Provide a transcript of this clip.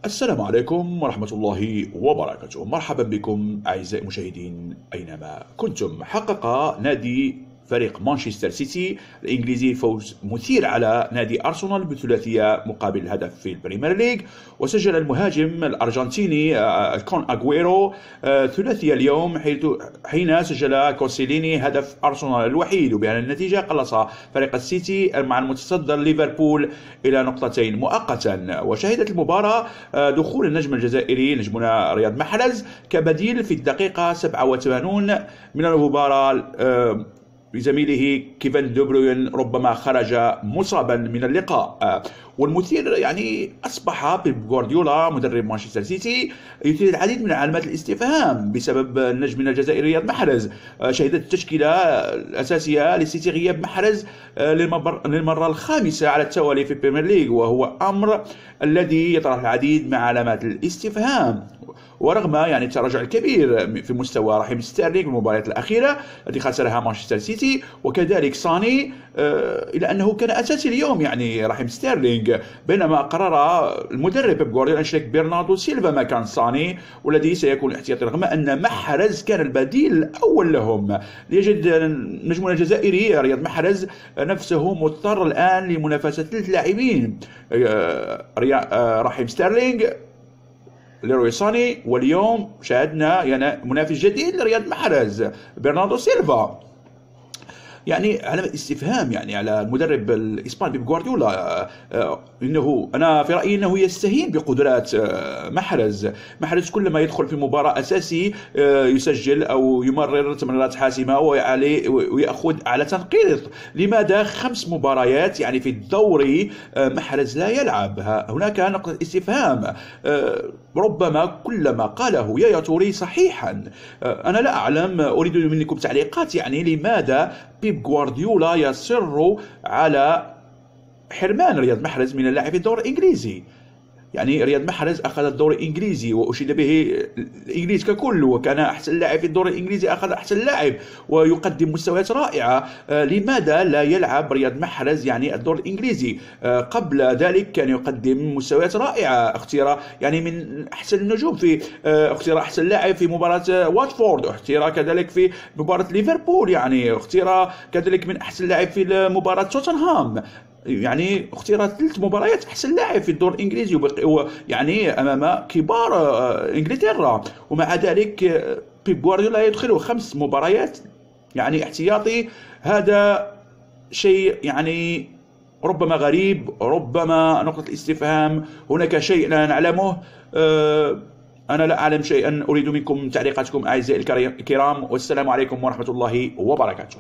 السلام عليكم ورحمة الله وبركاته. مرحبا بكم أعزائي المشاهدين أينما كنتم. حقق نادي فريق مانشستر سيتي الإنجليزي فوز مثير على نادي أرسنال بثلاثية مقابل هدف في البريمير ليج، وسجل المهاجم الأرجنتيني كون أغويرو ثلاثية اليوم حين سجل كوسيليني هدف أرسنال الوحيد، وبهذه النتيجة قلص فريق السيتي مع المتصدر ليفربول إلى نقطتين مؤقتا. وشهدت المباراة دخول النجم الجزائري نجمنا رياض محرز كبديل في الدقيقة 87 من المباراة بزميله كيفن دي بروين ربما خرج مصابا من اللقاء. والمثير أصبح بيب غوارديولا مدرب مانشستر سيتي يثير العديد من علامات الاستفهام بسبب النجم الجزائري رياض محرز. شهدت التشكيلة الأساسية للسيتي غياب محرز للمرة الخامسة على التوالي في البريمير ليج، وهو أمر الذي يطرح العديد من علامات الاستفهام. ورغم التراجع الكبير في مستوى رحيم ستيرلينغ في المباريات الأخيرة التي خسرها مانشستر سيتي وكذلك ساني، إلى أنه كان أساسي اليوم رحيم ستيرلينغ، بينما قرر المدرب بيب غوارديولا أن يشرك برناردو سيلفا مكان ساني والذي سيكون احتياطي، رغم أن محرز كان البديل الأول لهم. ليجد نجمنا الجزائري رياض محرز نفسه مضطر الآن لمنافسة 3 لاعبين، رحيم ستيرلينغ، ليروي ساني، واليوم شاهدنا منافس جديد لرياض محرز برناردو سيلفا. علامة استفهام على المدرب الإسباني بيب غوارديولا. أنا في رأيي أنه يستهين بقدرات محرز كلما يدخل في مباراة أساسي يسجل أو يمرر تمريرات حاسمة ويأخذ على تنقيط. لماذا 5 مباريات في الدوري محرز لا يلعب؟ هناك نقطة استفهام. ربما كل ما قاله يايا توري صحيحا. أنا لا أعلم، أريد منكم تعليقات. لماذا بيب غوارديولا يصر على حرمان رياض محرز من اللعب في الدوري الإنجليزي؟ رياض محرز أخذ الدوري الإنجليزي وأشيد به الإنجليز ككل، وكان أحسن لاعب في الدوري الإنجليزي، أخذ أحسن لاعب ويقدم مستويات رائعة. لماذا لا يلعب رياض محرز الدوري الإنجليزي؟ قبل ذلك كان يقدم مستويات رائعة، اختيار من أحسن النجوم في اختيار أحسن لاعب في مباراة واتفورد، اختيار كذلك في مباراة ليفربول، اختيار كذلك من أحسن لاعب في مباراة توتنهام. اختيار 3 مباريات احسن لاعب في الدور الانجليزي امام كبار انجلترا، ومع ذلك بيب غوارديولا يدخل 5 مباريات احتياطي. هذا شيء ربما غريب، ربما نقطة الاستفهام. هناك شيء لا نعلمه. أنا لا أعلم شيئا. أريد منكم تعليقاتكم أعزائي الكرام، والسلام عليكم ورحمة الله وبركاته.